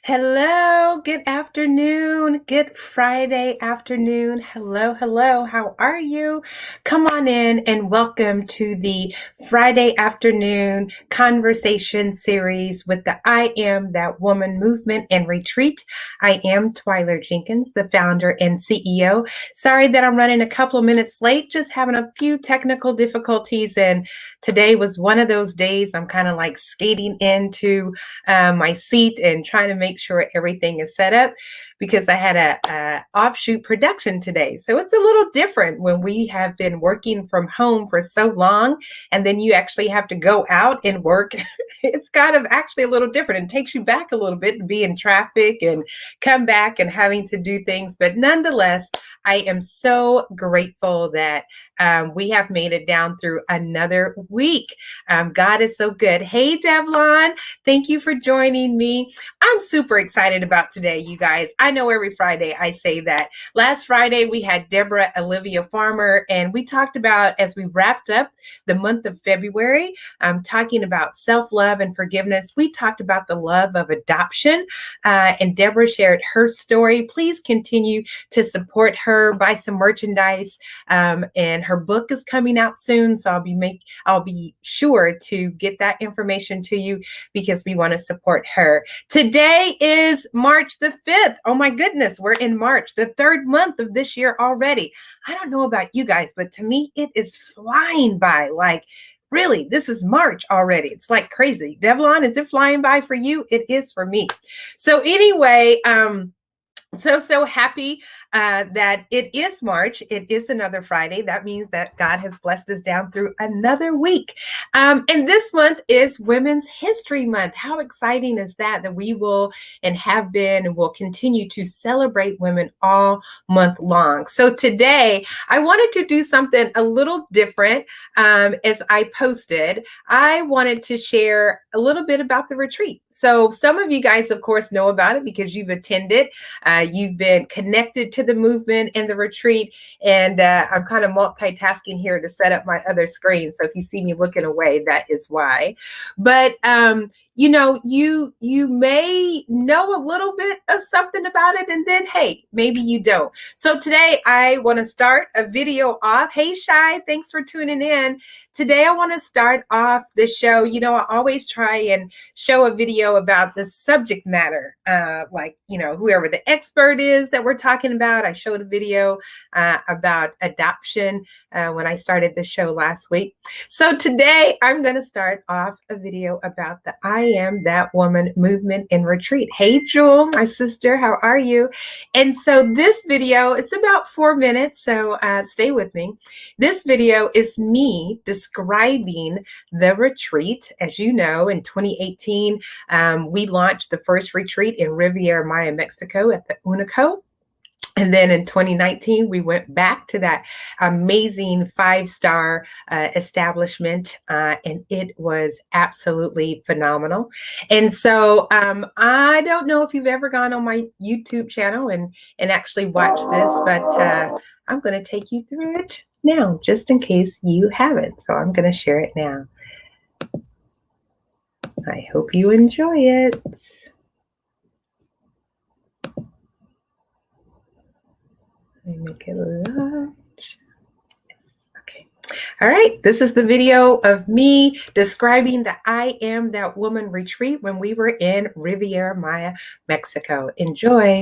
Hello, good afternoon, good Friday afternoon. Hello, hello, how are you? Come on in and welcome to the Friday afternoon conversation series with the I Am That Woman movement and retreat. I am Twyler Jenkins, the founder and CEO. Sorry that I'm running a couple of minutes late, just having a few technical difficulties. And today was one of those days I'm kind of like skating into my seat and trying to make sure everything is set up because I had a offshoot production today. So it's a little different when we have been working from home for so long and then you actually have to go out and work. It's kind of actually a little different and takes you back a little bit to be in traffic and come back and having to do things. But nonetheless, I am so grateful that we have made it down through another week. God is so good. Hey, Devlon. Thank you for joining me. I'm super excited about today, you guys. I know every Friday I say that. Last Friday, we had Deborah Olivia Farmer, and we talked about, as we wrapped up the month of February, talking about self-love and forgiveness. We talked about the love of adoption, and Deborah shared her story. Please continue to support her, buy some merchandise, and her book is coming out soon, so I'll be sure to get that information to you because we want to support her. Today is March the 5th. Oh my goodness, we're in March, the third month of this year already. I don't know about you guys, but to me, it is flying by. Like, really, this is March already. It's like crazy. Devlon, is it flying by for you? It is for me. So anyway, so happy that it is March. It is another Friday. That means that God has blessed us down through another week. And this month is Women's History Month. How exciting is that we will and have been and will continue to celebrate women all month long. So today I wanted to do something a little different. As I posted, I wanted to share a little bit about the retreat. So some of you guys, of course, know about it because you've attended. You've been connected to the movement and the retreat, and I'm kind of multitasking here to set up my other screen. So if you see me looking away, that is why. But you may know a little bit of something about it, and then hey, maybe you don't. So today I want to start a video off. Hey, Shy, thanks for tuning in. Today I want to start off the show. I always try and show a video about the subject matter, whoever the expert is that we're talking about. I showed a video about adoption when I started the show last week. So today I'm going to start off a video about the I Am That Woman movement and retreat. Hey, Jewel, my sister, how are you? And so this video, it's about 4 minutes, so stay with me. This video is me describing the retreat. As you know, in 2018, we launched the first retreat in Riviera Maya, Mexico at the Unico. And then in 2019, we went back to that amazing 5-star establishment, and it was absolutely phenomenal. And so I don't know if you've ever gone on my YouTube channel and actually watched this, but I'm going to take you through it now, just in case you haven't. So I'm going to share it now. I hope you enjoy it. Let me make it large. Okay. All right. This is the video of me describing the I Am That Woman retreat when we were in Riviera Maya, Mexico. Enjoy.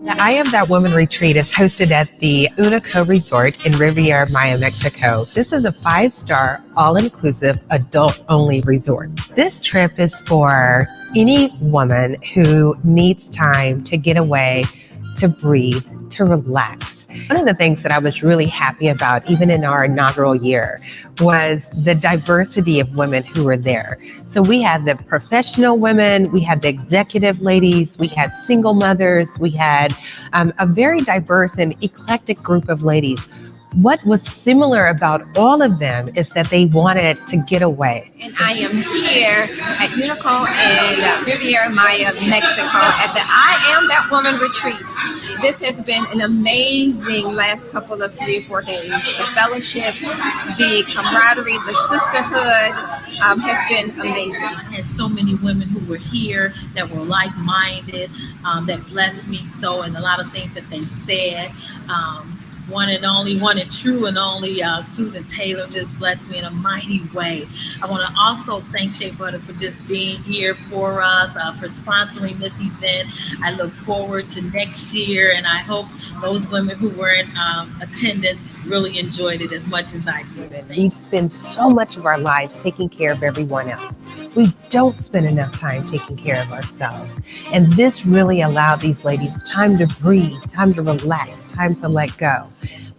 The I Am That Woman retreat is hosted at the Unico Resort in Riviera Maya, Mexico. This is a 5-star, all-inclusive, adult-only resort. This trip is for any woman who needs time to get away, to breathe, to relax. One of the things that I was really happy about, even in our inaugural year, was the diversity of women who were there. So we had the professional women, we had the executive ladies, we had single mothers, we had a very diverse and eclectic group of ladies What was similar about all of them is that they wanted to get away. And I am here at Unico and Riviera Maya, Mexico, at the I Am That Woman retreat. This has been an amazing last couple of 3 or 4 days. The fellowship, the camaraderie, the sisterhood has been amazing. I had so many women who were here that were like-minded, that blessed me so, and a lot of things that they said. One and true and only Susan Taylor just blessed me in a mighty way. I want to also thank Shea Butter for just being here for us, for sponsoring this event. I look forward to next year, and I hope those women who were in attendance really enjoyed it as much as I did. We spend so much of our lives taking care of everyone else. We don't spend enough time taking care of ourselves. And this really allowed these ladies time to breathe, time to relax, time to let go.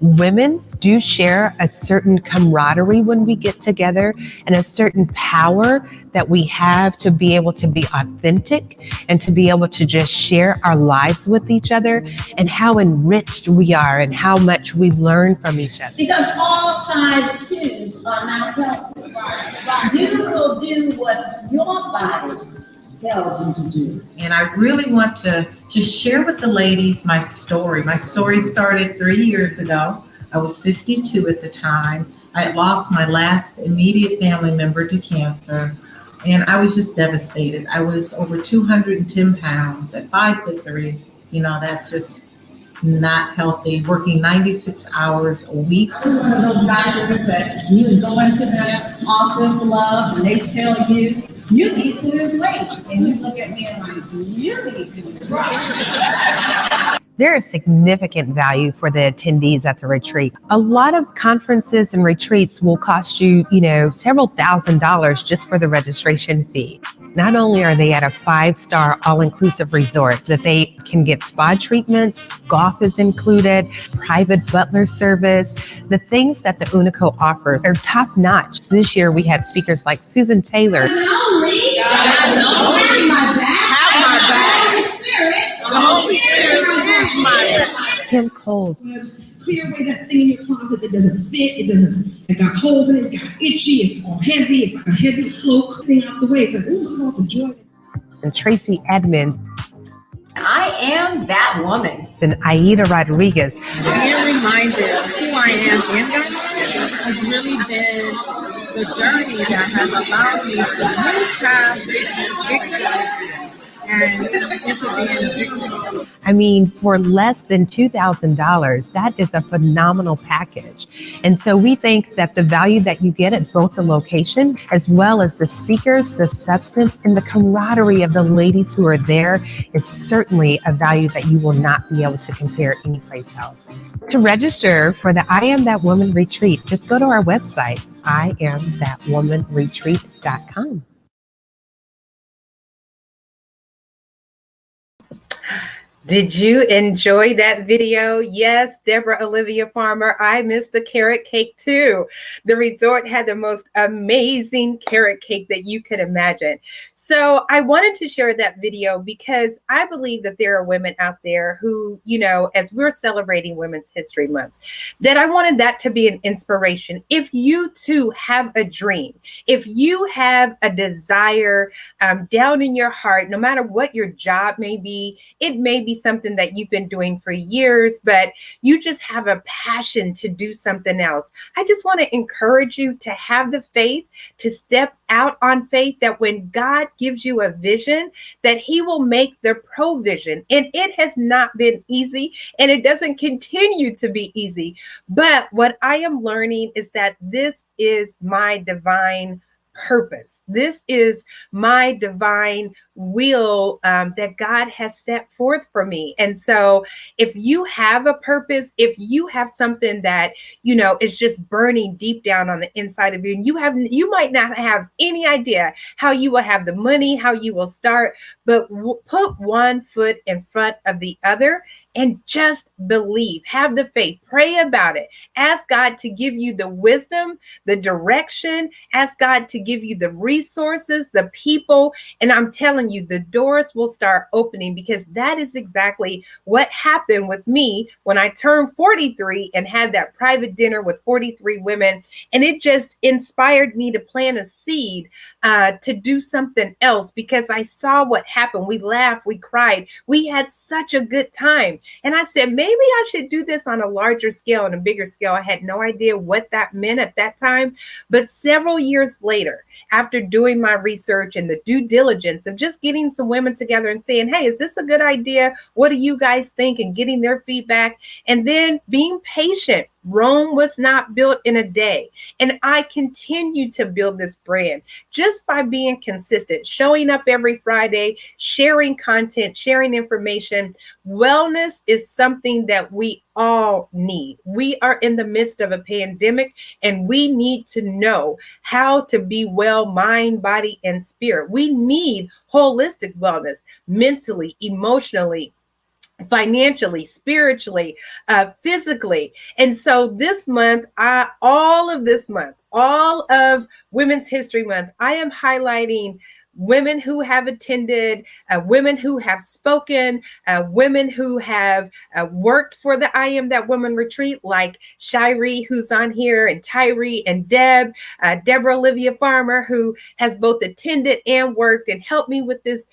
Women do share a certain camaraderie when we get together and a certain power that we have to be able to be authentic and to be able to just share our lives with each other, and how enriched we are and how much we learn from each other. Because all size twos are not healthy. You will do what your body tells you to do. And I really want to just share with the ladies my story. My story started 3 years ago. I was 52 at the time. I had lost my last immediate family member to cancer, and I was just devastated. I was over 210 pounds at 5'3". That's just not healthy. Working 96 hours a week. One of those doctors that you can go into that office, love, and they tell you, you need to lose weight. And you look at me and like, you need to lose weight. There is significant value for the attendees at the retreat. A lot of conferences and retreats will cost you, several $1,000s just for the registration fee. Not only are they at a 5-star all-inclusive resort that they can get spa treatments, golf is included, private butler service. The things that the Unico offers are top-notch. This year we had speakers like Susan Taylor. Have my back. The Holy Spirit is my back. Tim Coles. Clear away that thing in your closet that doesn't fit. It got holes in it. It's got itchy. It's all heavy. It's like a heavy cloak. Thing out the way. It's like, ooh, look at all the joy. And Tracy Edmonds. I am that woman. And Aida Rodriguez. Being reminded of who I am in God has really been the journey that has allowed me to move past victim and into being a victim. I mean, for less than $2,000, that is a phenomenal package. And so we think that the value that you get at both the location, as well as the speakers, the substance, and the camaraderie of the ladies who are there is certainly a value that you will not be able to compare anyplace else. To register for the I Am That Woman retreat, just go to our website, IamThatWomanRetreat.com. Did you enjoy that video? Yes, Deborah Olivia Farmer. I missed the carrot cake too. The resort had the most amazing carrot cake that you could imagine. So I wanted to share that video because I believe that there are women out there who, as we're celebrating Women's History Month, that I wanted that to be an inspiration. If you too have a dream, if you have a desire down in your heart, no matter what your job may be, it may be something that you've been doing for years, but you just have a passion to do something else. I just want to encourage you to have the faith, to step out on faith, that when God gives you a vision, that he will make the provision. And it has not been easy, and it doesn't continue to be easy. But what I am learning is that this is my divine purpose. This is my divine will that God has set forth for me. And so if you have a purpose, if you have something that, is just burning deep down on the inside of you, and you might not have any idea how you will have the money, how you will start, but put one foot in front of the other and just believe. Have the faith. Pray about it. Ask God to give you the wisdom, the direction. Ask God to give you the resources, the people. And I'm telling you, the doors will start opening, because that is exactly what happened with me when I turned 43 and had that private dinner with 43 women. And it just inspired me to plant a seed to do something else, because I saw what happened. We laughed, we cried, we had such a good time. And I said, maybe I should do this on a larger scale and a bigger scale. I had no idea what that meant at that time. But several years later, after doing my research and the due diligence of just getting some women together and saying, hey, is this a good idea? What do you guys think? And getting their feedback, and then being patient. Rome was not built in a day. And I continue to build this brand just by being consistent, showing up every Friday, sharing content, sharing information. Wellness is something that we all need. We are in the midst of a pandemic, and we need to know how to be well, mind, body, and spirit. We need holistic wellness, mentally, emotionally, financially, spiritually, physically. And so this month, all of Women's History Month, I am highlighting women who have attended, women who have spoken, women who have worked for the I Am That Woman retreat, like Shiree, who's on here, and Tyree and Deborah Olivia Farmer, who has both attended and worked and helped me with this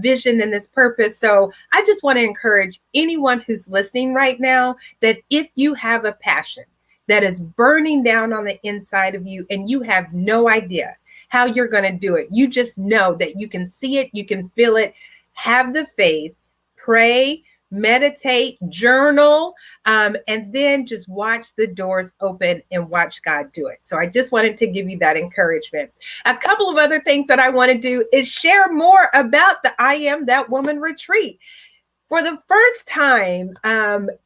vision and this purpose. So I just want to encourage anyone who's listening right now that if you have a passion that is burning down on the inside of you and you have no idea how you're going to do it, you just know that you can see it, you can feel it, have the faith, pray, meditate, journal, and then just watch the doors open and watch God do it. So I just wanted to give you that encouragement. A couple of other things that I want to do is share more about the I Am That Woman retreat. For the first time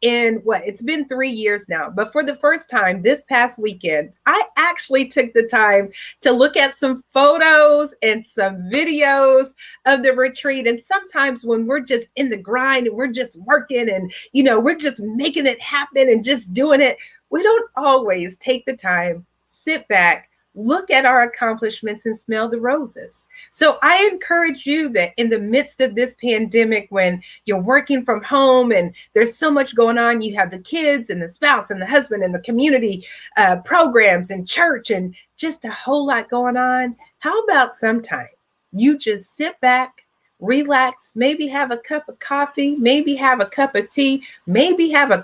it's been 3 years now, but for the first time this past weekend, I actually took the time to look at some photos and some videos of the retreat. And sometimes when we're just in the grind and we're just working and, we're just making it happen and just doing it, we don't always take the time, sit back, look at our accomplishments, and smell the roses. So I encourage you that in the midst of this pandemic, when you're working from home and there's so much going on, you have the kids and the spouse and the husband and the community programs and church and just a whole lot going on. How about sometime you just sit back, relax, maybe have a cup of coffee, maybe have a cup of tea, maybe have a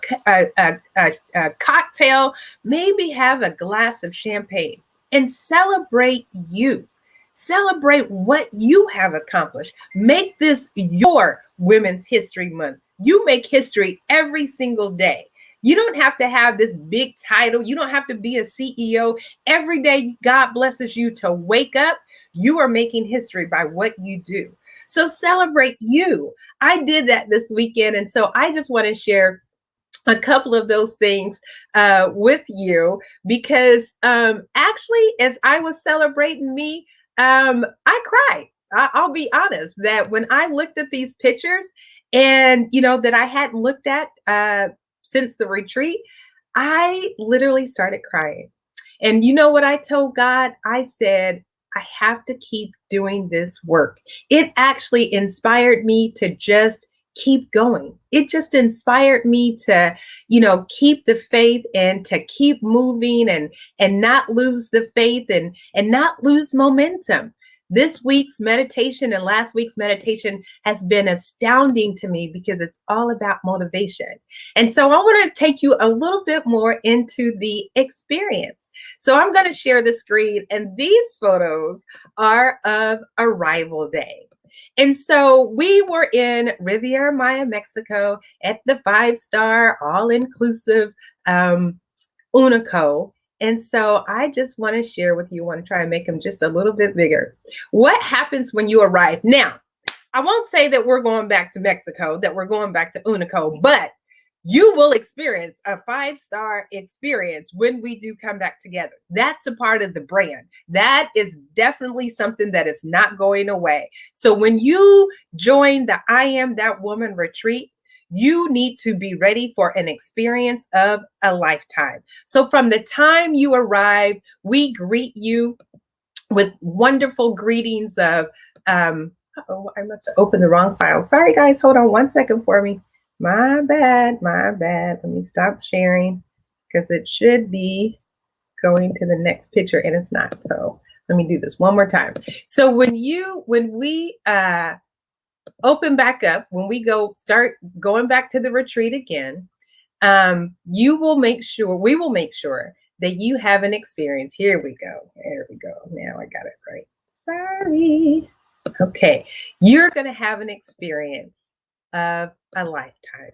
cocktail, maybe have a glass of champagne, and celebrate you. Celebrate what you have accomplished. Make this your Women's History Month. You make history every single day. You don't have to have this big title. You don't have to be a CEO. Every day God blesses you to wake up, you are making history by what you do. So celebrate you. I did that this weekend. And so I just want to share a couple of those things with you, because actually, as I was celebrating me, I cried. I'll be honest that when I looked at these pictures and, that I hadn't looked at since the retreat, I literally started crying. And you know what I told God? I said, I have to keep doing this work. It actually inspired me to just keep going. It just inspired me to, keep the faith and to keep moving and not lose the faith and not lose momentum. This week's meditation and last week's meditation has been astounding to me because it's all about motivation. And so I want to take you a little bit more into the experience. So I'm going to share the screen, and these photos are of arrival day. And so we were in Riviera Maya, Mexico at the 5-star all-inclusive Unico. And so I just want to share with you, I want to try and make them just a little bit bigger. What happens when you arrive? Now, I won't say that we're going back to Mexico, that we're going back to Unico, but you will experience a 5-star experience when we do come back together. That's a part of the brand. That is definitely something that is not going away. So when you join the I Am That Woman retreat, You need to be ready for an experience of a lifetime. So from the time you arrive, we greet you with wonderful greetings of, oh, I must have opened the wrong file. Sorry, guys. Hold on 1 second for me. My bad. My bad. Let me stop sharing because it should be going to the next picture and it's not. So let me do this one more time. So when we open back up, when we start going back to the retreat again, we will make sure that you have an experience. Here we go. There we go. Now I got it right. Sorry. Okay. You're going to have an experience of a lifetime.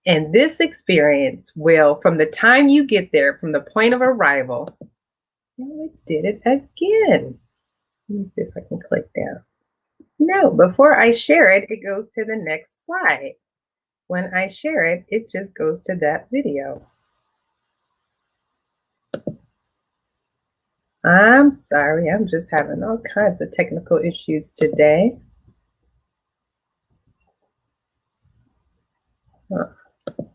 And this experience will, from the time you get there, from the point of arrival, oh, it did it again. Let me see if I can click down. No, before I share it, it goes to the next slide. When I share it, it just goes to that video. I'm sorry, I'm just having all kinds of technical issues today. Huh.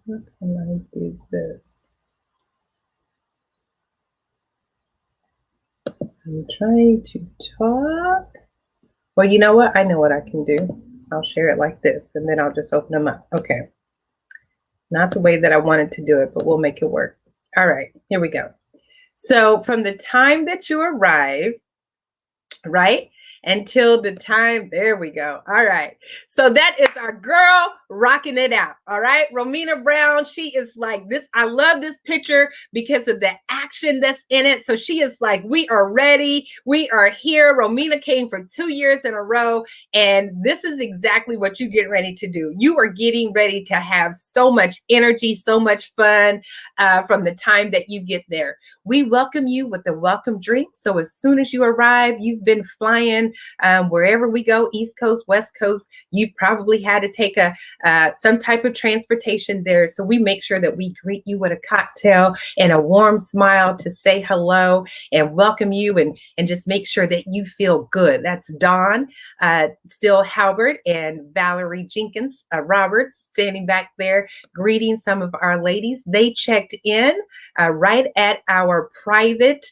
How can I do this? I'm trying to talk. Well, you know what? I know what I can do. I'll share it like this, and then I'll just open them up. Okay. Not the way that I wanted to do it, but we'll make it work. All right, here we go. So from the time that you arrive, right, until the time, there we go. All right. So that is our girl rocking it out. All right. Romina Brown, she is like this. I love this picture because of the action that's in it. So she is like, we are ready. We are here. Romina came for 2 years in a row. And this is exactly what you get ready to do. You are getting ready to have so much energy, so much fun from the time that you get there. We welcome you with the welcome drink. So as soon as you arrive, you've been flying wherever we go, East Coast, West Coast, you've probably had to take some type of transportation there. So we make sure that we greet you with a cocktail and a warm smile to say hello and welcome you and just make sure that you feel good. That's Dawn, Still Halbert, and Valerie Jenkins Roberts standing back there greeting some of our ladies. They checked in right at our private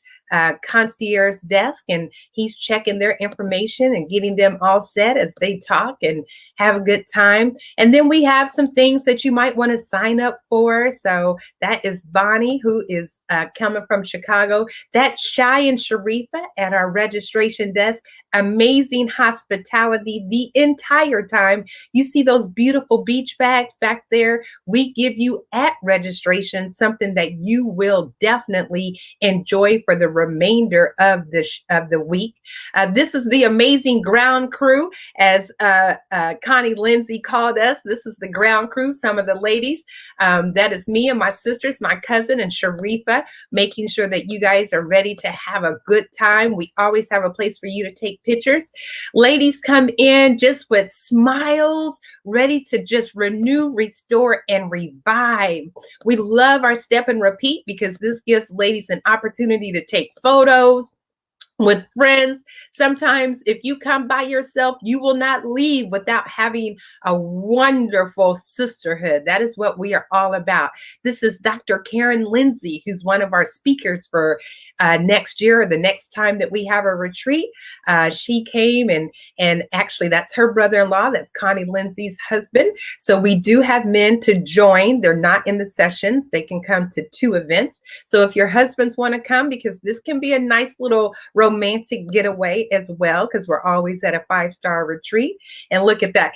concierge desk, and he's checking their information and getting them all set as they talk and have a good time. And then we have some things that you might want to sign up for. So that is Bonnie, who is coming from Chicago. That's Shy and Sharifa at our registration desk. Amazing hospitality the entire time. You see those beautiful beach bags back there? We give you at registration something that you will definitely enjoy for the remainder of the week. This is the amazing ground crew, as Connie Lindsay called us. This is the ground crew, some of the ladies. That is me and my sisters, my cousin and Sharifa, making sure that you guys are ready to have a good time. We always have a place for you to take pictures. Ladies come in just with smiles, ready to just renew, restore, and revive. We love our step and repeat because this gives ladies an opportunity to take photos with friends. Sometimes if you come by yourself, you will not leave without having a wonderful sisterhood. That is what we are all about. This is Dr. Karen Lindsay, who's one of our speakers for next year, or the next time that we have a retreat. She came and actually that's her brother-in-law. That's Connie Lindsay's husband. So we do have men to join. They're not in the sessions. They can come to 2 events. So if your husbands want to come, because this can be a nice little romantic getaway as well, because we're always at a 5-star retreat. And look at that,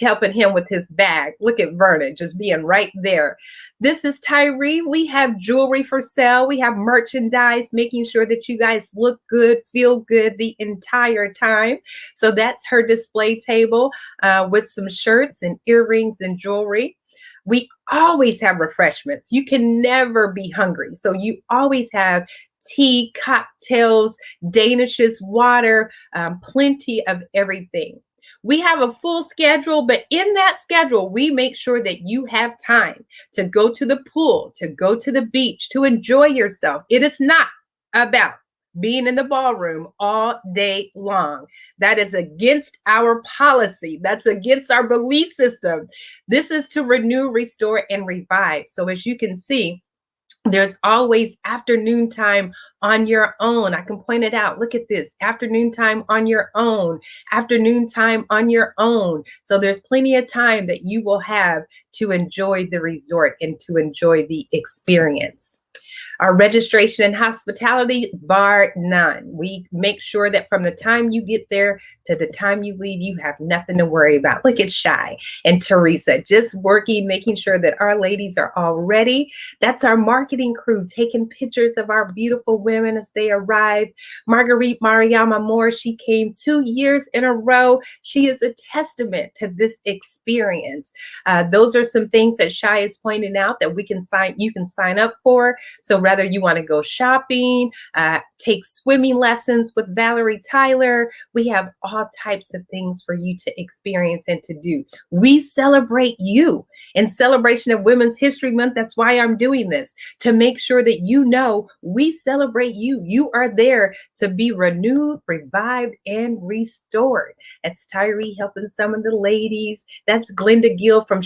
helping him with his bag. Look at Vernon just being right there. This is Tyree. We have jewelry for sale. We have merchandise, making sure that you guys look good, feel good the entire time. So that's her display table with some shirts and earrings and jewelry. We always have refreshments. You can never be hungry. So you always have tea, cocktails, danishes, water, plenty of everything. We have a full schedule, but in that schedule, we make sure that you have time to go to the pool, to go to the beach, to enjoy yourself. It is not about being in the ballroom all day long. That is against our policy. That's against our belief system. This is to renew, restore, and revive. So as you can see, there's always afternoon time on your own. I can point it out. Look at this. Afternoon time on your own. Afternoon time on your own. So there's plenty of time that you will have to enjoy the resort and to enjoy the experience. Our registration and hospitality, bar none. We make sure that from the time you get there to the time you leave, you have nothing to worry about. Look at Shy and Teresa, just working, making sure that our ladies are all ready. That's our marketing crew, taking pictures of our beautiful women as they arrive. Marguerite Mariama Moore, she came 2 years in a row. She is a testament to this experience. Those are some things that Shy is pointing out that you can sign up for. So whether you want to go shopping, take swimming lessons with Valerie Tyler, we have all types of things for you to experience and to do. We celebrate you. In celebration of Women's History Month, that's why I'm doing this, to make sure that you know we celebrate you. You are there to be renewed, revived, and restored. That's Tyree helping some of the ladies. That's Glenda Gill from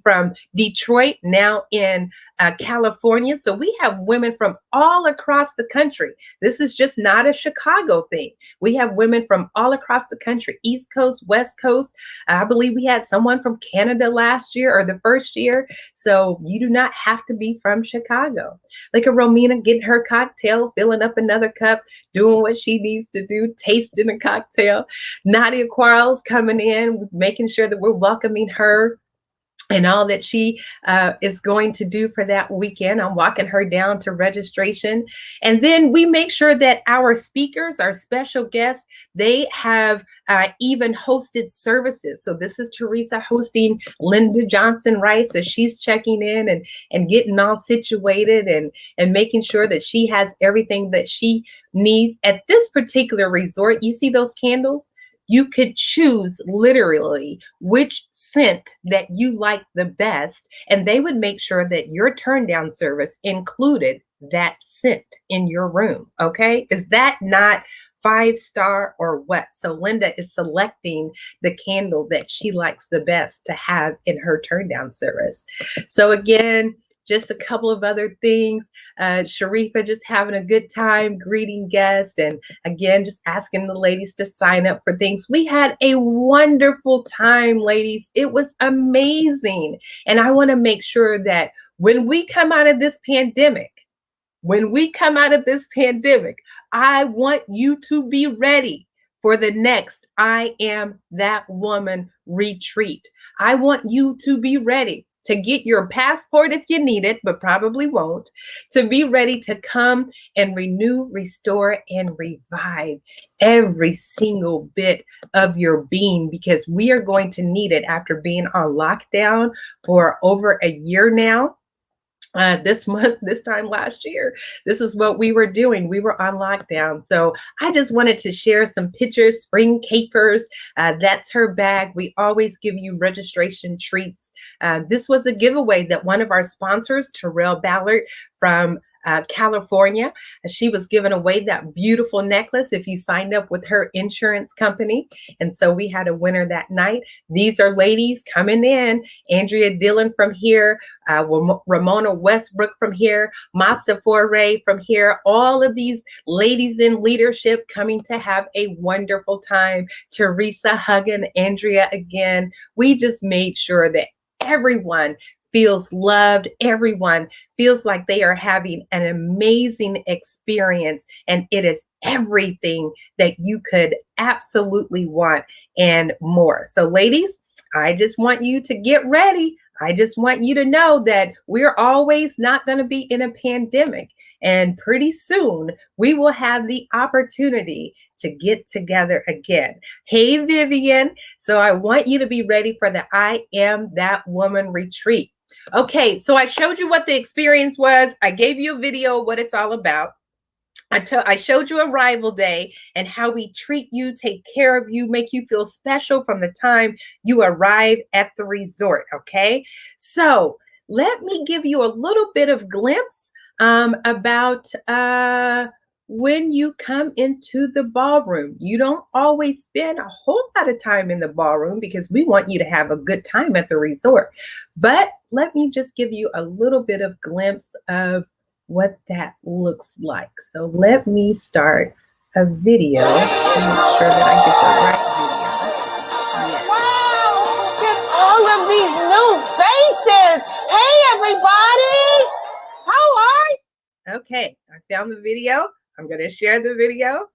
from Detroit, now in California. So we have women from all across the country. This is just not a Chicago thing. We have women from all across the country, East Coast, West Coast. I believe we had someone from Canada last year or the first year. So you do not have to be from Chicago. Like a Romina getting her cocktail, filling up another cup, doing what she needs to do, tasting a cocktail. Nadia Quarles coming in, making sure that we're welcoming her and all that she is going to do for that weekend. I'm walking her down to registration. And then we make sure that our speakers, our special guests, they have even hosted services. So this is Teresa hosting Linda Johnson Rice as she's checking in and getting all situated and making sure that she has everything that she needs. At this particular resort, you see those candles? You could choose literally which scent that you like the best, and they would make sure that your turn down service included that scent in your room. Okay, is that not 5-star or what? So Linda is selecting the candle that she likes the best to have in her turn down service. So again, just a couple of other things. Sharifa just having a good time greeting guests, and again, just asking the ladies to sign up for things. We had a wonderful time, ladies. It was amazing. And I want to make sure that when we come out of this pandemic, I want you to be ready for the next I Am That Woman retreat. I want you to be ready to get your passport if you need it, but probably won't, to be ready to come and renew, restore, and revive every single bit of your being, because we are going to need it after being on lockdown for over a year now. This time last year, this is what we were doing. We were on lockdown. So I just wanted to share some pictures, spring capers. That's her bag. We always give you registration treats. This was a giveaway that one of our sponsors, Terrell Ballard from California, she was giving away that beautiful necklace if you signed up with her insurance company. And so we had a winner that night. These are ladies coming in. Andrea Dillon from here, Ramona Westbrook from here, Masa Foray from here. All of these ladies in leadership coming to have a wonderful time. Teresa Huggin, Andrea again. We just made sure that everyone feels loved. Everyone feels like they are having an amazing experience, and it is everything that you could absolutely want and more. So ladies, I just want you to get ready. I just want you to know that we're always not going to be in a pandemic, and pretty soon we will have the opportunity to get together again. Hey, Vivian. So I want you to be ready for the I Am That Woman retreat. Okay, so I showed you what the experience was. I gave you a video of what it's all about. I showed you Arrival Day and how we treat you, take care of you, make you feel special from the time you arrive at the resort, okay? So let me give you a little bit of glimpse about when you come into the ballroom. You don't always spend a whole lot of time in the ballroom because we want you to have a good time at the resort. But let me just give you a little bit of glimpse of what that looks like. So let me start a video to make sure that I get the right video. Yes. Wow, look at all of these new faces. Hey, everybody. How are you? Okay, I found the video. I'm going to share the video.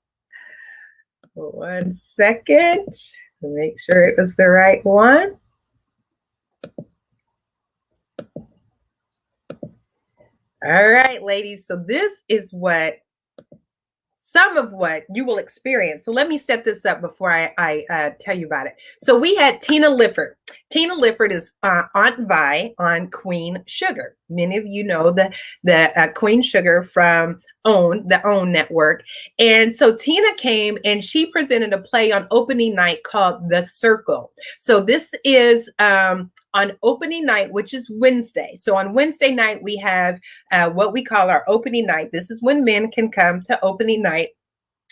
1 second to make sure it was the right one. All right, ladies. So this is some of what you will experience. So let me set this up before I tell you about it. So we had Tina Lifford. Tina Lifford is Aunt Vi on Queen Sugar. Many of you know the Queen Sugar from the OWN network. And so Tina came and she presented a play on opening night called The Circle. So this is on opening night, which is Wednesday. So on Wednesday night, we have what we call our opening night. This is when men can come to opening night.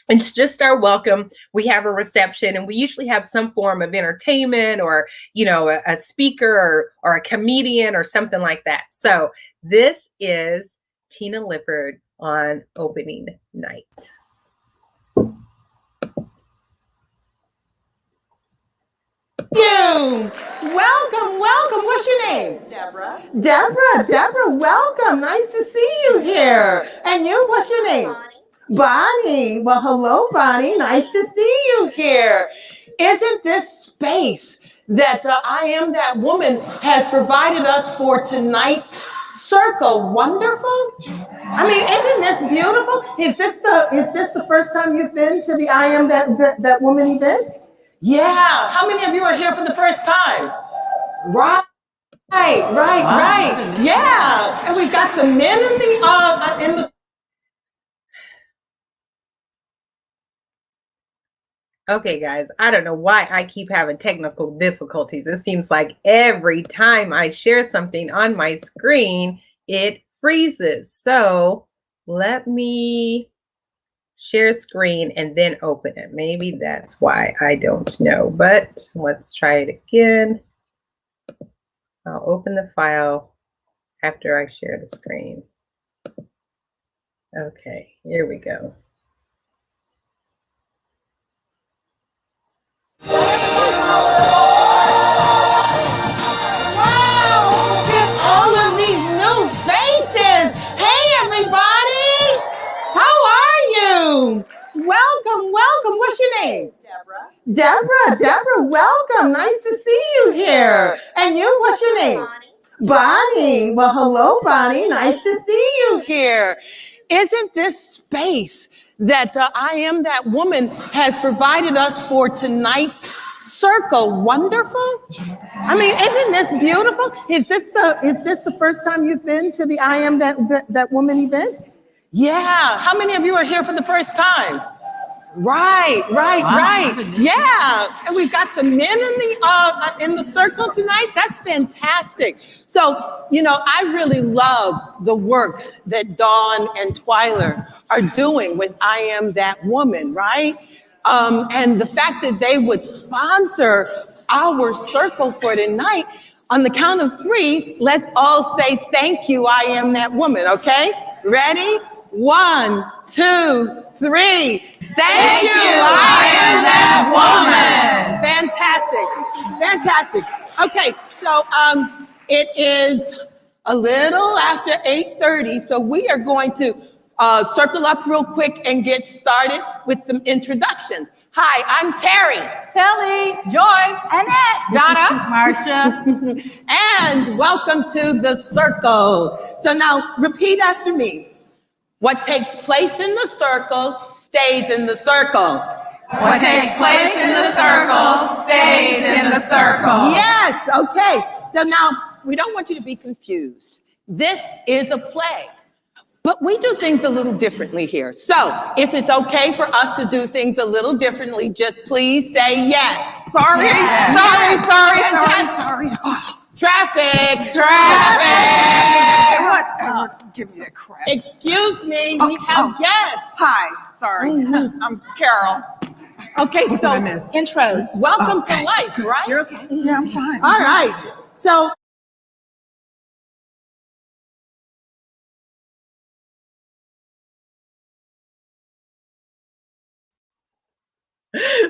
It's just our welcome. We have a reception, and we usually have some form of entertainment or, a speaker or a comedian or something like that. So this is Tina Lifford on opening night. You. Welcome. What's your name? Deborah. Deborah, welcome. Nice to see you here. And you, what's your name? Bonnie. Well, hello, Bonnie. Nice to see you here. Isn't this space that I Am That Woman has provided us for tonight's circle wonderful? I mean, isn't this beautiful? Is this the first time you've been to the I Am That Woman event? Yeah. How many of you are here for the first time? Right. Yeah. And we've got some men in the Okay, guys, I don't know why I keep having technical difficulties. It seems like every time I share something on my screen, it freezes. So let me share screen and then open it. Maybe that's why, I don't know, but let's try it again. I'll open the file after I share the screen. Okay, here we go. Wow, look at all of these new faces. Hey, everybody. How are you? Welcome. What's your name? Deborah, welcome. Nice to see you here. And you, what's your name? Bonnie. Well, hello, Bonnie. Nice to see you here. Isn't this space that I Am That Woman has provided us for tonight's circle wonderful? I mean, isn't this beautiful? Is this the first time you've been to the I Am That Woman event? Yeah. How many of you are here for the first time? Right. Yeah. And we've got some men in the circle tonight. That's fantastic. So, I really love the work that Dawn and Twyler are doing with I Am That Woman, right? And the fact that they would sponsor our circle for tonight. On the count of 3, let's all say thank you, I Am That Woman, okay? Ready? 1, 2, 3. Thank you, I Am That Woman. Fantastic. Okay, so it is a little after 8:30, so we are going to circle up real quick and get started with some introductions. Hi, I'm Terry. Sally, Joyce, Annette. Donna, Marcia. And welcome to the circle. So now repeat after me. What takes place in the circle stays in the circle. What takes place in the circle stays in the circle. Yes, okay. So now we don't want you to be confused. This is a play. But we do things a little differently here. So if it's okay for us to do things a little differently, just please say yes. Sorry. Traffic. What? Give me that crap. Excuse me, we have guests. Hi, sorry. I'm Carol. Okay, What so did I miss? Intros. welcome to life, right? You're okay. Yeah, I'm fine. All right. So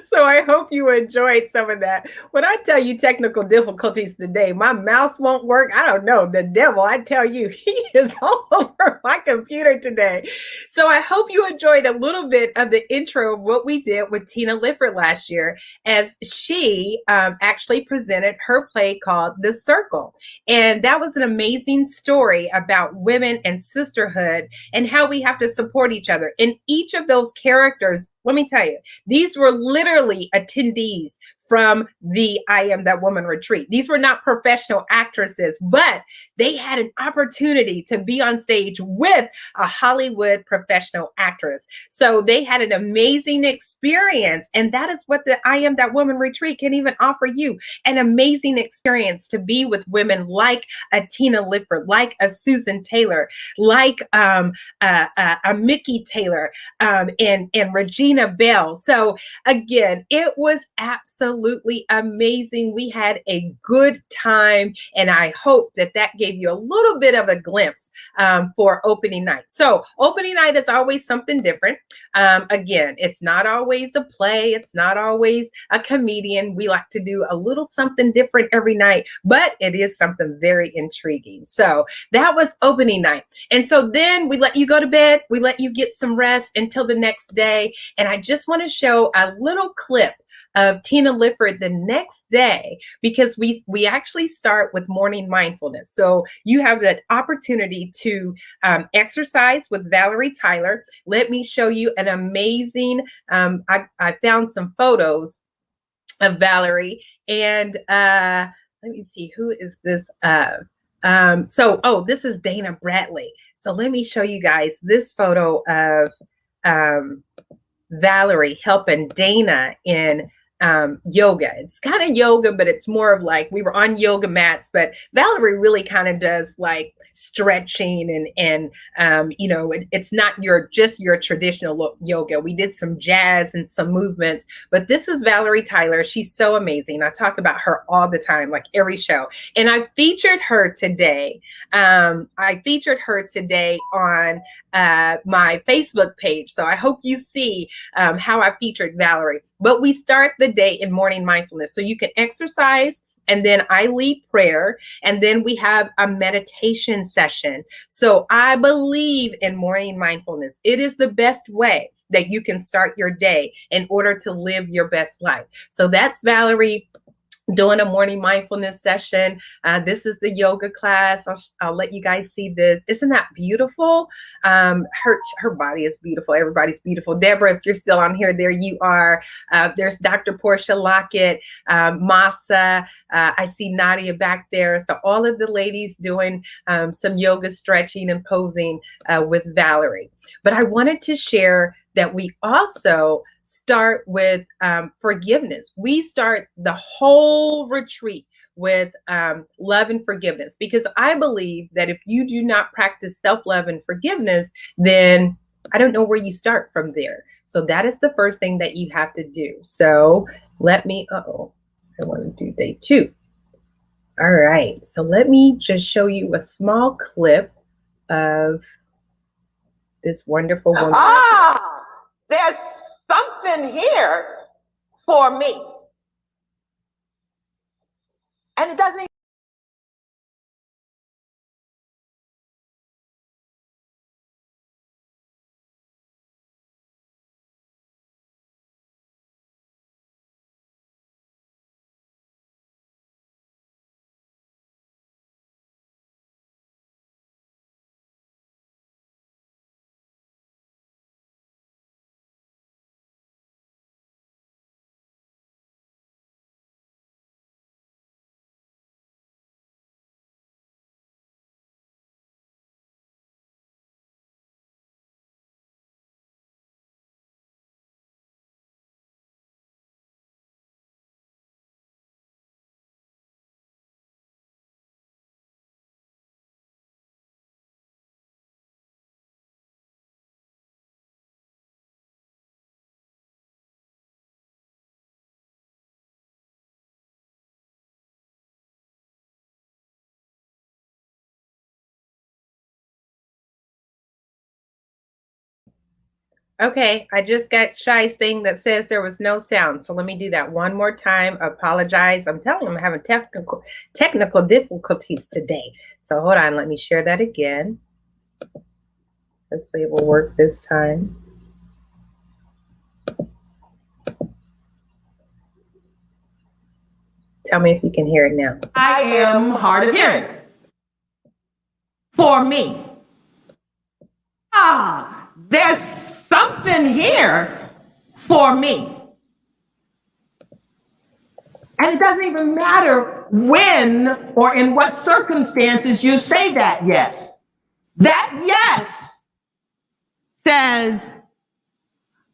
So I hope you enjoyed some of that. When I tell you technical difficulties today, my mouse won't work. I don't know. The devil, I tell you, he is all over my computer today. So I hope you enjoyed a little bit of the intro of what we did with Tina Lifford last year as she actually presented her play called The Circle. And that was an amazing story about women and sisterhood and how we have to support each other. And each of those characters, let me tell you, these were literally attendees from the I Am That Woman retreat. These were not professional actresses, but they had an opportunity to be on stage with a Hollywood professional actress. So they had an amazing experience. And that is what the I Am That Woman retreat can even offer you, an amazing experience to be with women like a Tina Lifford, like a Susan Taylor, like a Mickey Taylor, and Regina Bell. So again, it was absolutely amazing. We had a good time, and I hope that that gave you a little bit of a glimpse for opening night. So opening night is always something different. Again, it's not always a play. It's not always a comedian. We like to do a little something different every night, but it is something very intriguing. So that was opening night. And so then we let you go to bed. We let you get some rest until the next day. And I just want to show a little clip of Tina Lifford the next day, because we actually start with morning mindfulness. So you have that opportunity to exercise with Valerie Tyler. Let me show you an amazing, I found some photos of Valerie, and let me see, who is this of? This is Dana Bradley. So let me show you guys this photo of Valerie helping Dana in yoga. It's kind of yoga, but it's more of like we were on yoga mats, but Valerie really kind of does like stretching and it's not just your traditional yoga. We did some jazz and some movements, but this is Valerie Tyler. She's so amazing. I talk about her all the time, like every show. And I featured her today. On my Facebook page. So I hope you see how I featured Valerie. But we start the day in morning mindfulness. So you can exercise, and then I lead prayer, and then we have a meditation session. So I believe in morning mindfulness. It is the best way that you can start your day in order to live your best life. So that's Valerie doing a morning mindfulness session. This is the yoga class. I'll let you guys see this. Isn't that beautiful? Her body is beautiful. Everybody's beautiful. Deborah, if you're still on here, there you are. There's Dr. Portia Lockett, Masa. I see Nadia back there. So all of the ladies doing some yoga stretching and posing with Valerie. But I wanted to share that we also start with forgiveness. We start the whole retreat with love and forgiveness, because I believe that if you do not practice self-love and forgiveness, then I don't know where you start from there. So that is the first thing that you have to do. So I want to do day 2. All right, so let me just show you a small clip of this wonderful woman. there's something here for me. And it doesn't Okay, I just got Shy's thing that says there was no sound. So let me do that one more time. Apologize. I'm telling you, I'm having technical difficulties today. So hold on, let me share that again. Hopefully it will work this time. Tell me if you can hear it now. I am hard of hearing. For me. There's something here for me. And it doesn't even matter when or in what circumstances you say that yes. That yes says,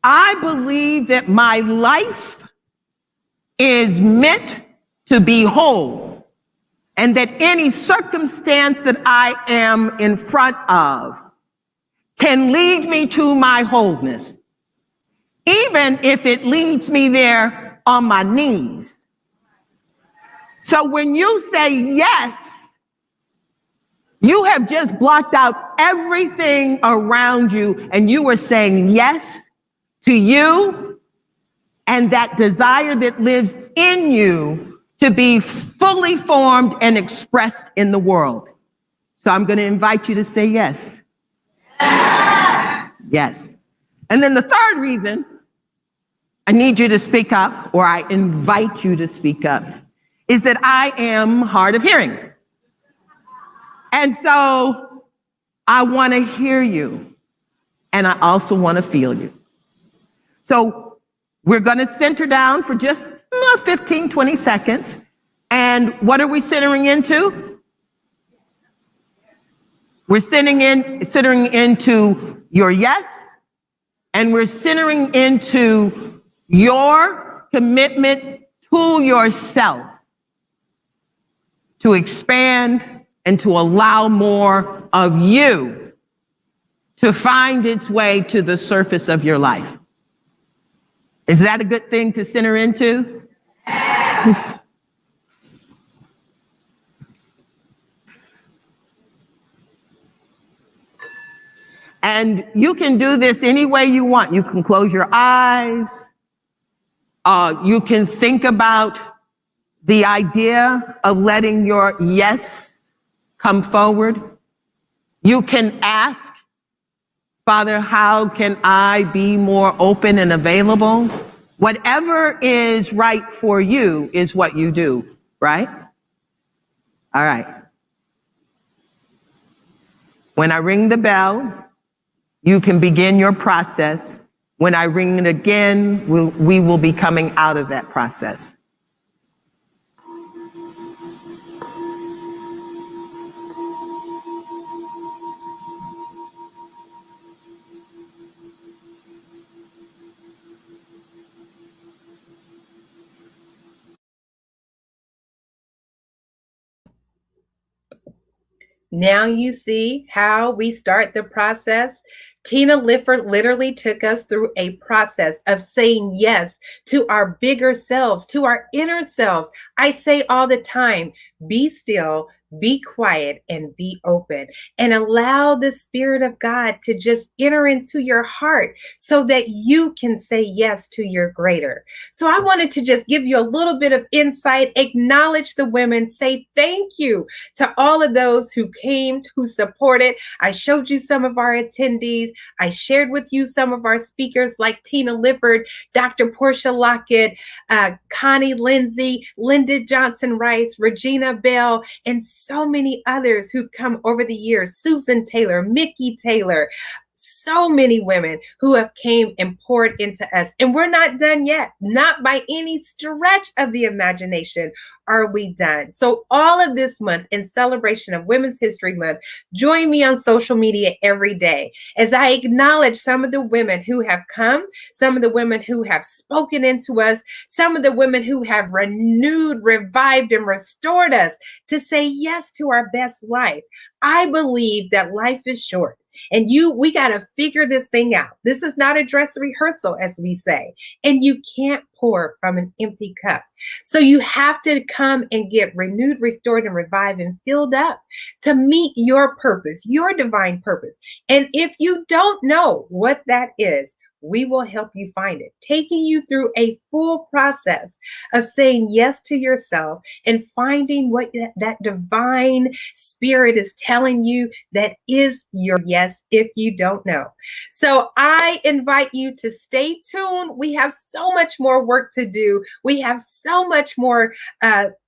I believe that my life is meant to be whole, and that any circumstance that I am in front of can lead me to my wholeness, even if it leads me there on my knees. So when you say yes, you have just blocked out everything around you, and you are saying yes to you and that desire that lives in you to be fully formed and expressed in the world. So I'm going to invite you to say yes. Yes. And then the third reason I need you to speak up, or I invite you to speak up, is that I am hard of hearing. And so I want to hear you, and I also want to feel you. So we're going to center down for just 15, 20 seconds. And what are we centering into? We're centering into your yes, and we're centering into your commitment to yourself to expand and to allow more of you to find its way to the surface of your life. Is that a good thing to center into? And you can do this any way you want. You can close your eyes. You can think about the idea of letting your yes come forward. You can ask, Father, how can I be more open and available? Whatever is right for you is what you do, right? All right. When I ring the bell, you can begin your process. When I ring it again, we will be coming out of that process. Now you see how we start the process. Tina Lifford literally took us through a process of saying yes to our bigger selves, to our inner selves. I say all the time, be still, be quiet, and be open, and allow the Spirit of God to just enter into your heart so that you can say yes to your greater. So I wanted to just give you a little bit of insight, acknowledge the women, say thank you to all of those who came, who supported. I showed you some of our attendees. I shared with you some of our speakers like Tina Lifford, Dr. Portia Lockett, Connie Lindsay, Linda Johnson Rice, Regina Bell, and so many others who've come over the years. Susan Taylor, Mickey Taylor, so many women who have came and poured into us. And we're not done yet. Not by any stretch of the imagination are we done. So all of this month in celebration of Women's History Month, join me on social media every day as I acknowledge some of the women who have come, some of the women who have spoken into us, some of the women who have renewed, revived, and restored us to say yes to our best life. I believe that life is short. And we got to figure this thing out. This is not a dress rehearsal, as we say. And you can't pour from an empty cup. So you have to come and get renewed, restored, and revived and filled up to meet your purpose, your divine purpose. And if you don't know what that is, we will help you find it, taking you through a full process of saying yes to yourself and finding what that divine spirit is telling you that is your yes if you don't know. So I invite you to stay tuned. We have so much more work to do. We have so much more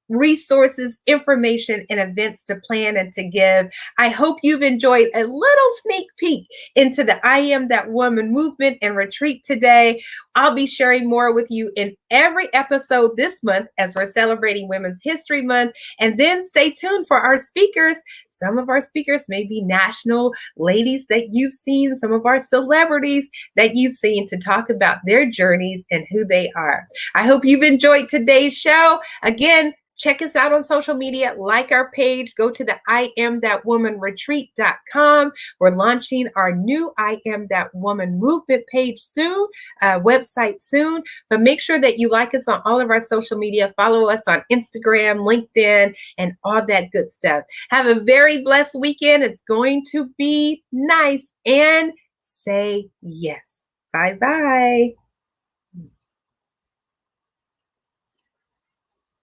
resources, information, and events to plan and to give. I hope you've enjoyed a little sneak peek into the I Am That Woman movement and retreat today. I'll be sharing more with you in every episode this month as we're celebrating Women's History Month. And then stay tuned for our speakers. Some of our speakers may be national ladies that you've seen, some of our celebrities that you've seen, to talk about their journeys and who they are. I hope you've enjoyed today's show. Again, check us out on social media, like our page, go to the IamThatWomanRetreat.com. We're launching our new I Am That Woman movement page soon, website soon, but make sure that you like us on all of our social media, follow us on Instagram, LinkedIn, and all that good stuff. Have a very blessed weekend. It's going to be nice, and say yes. Bye-bye.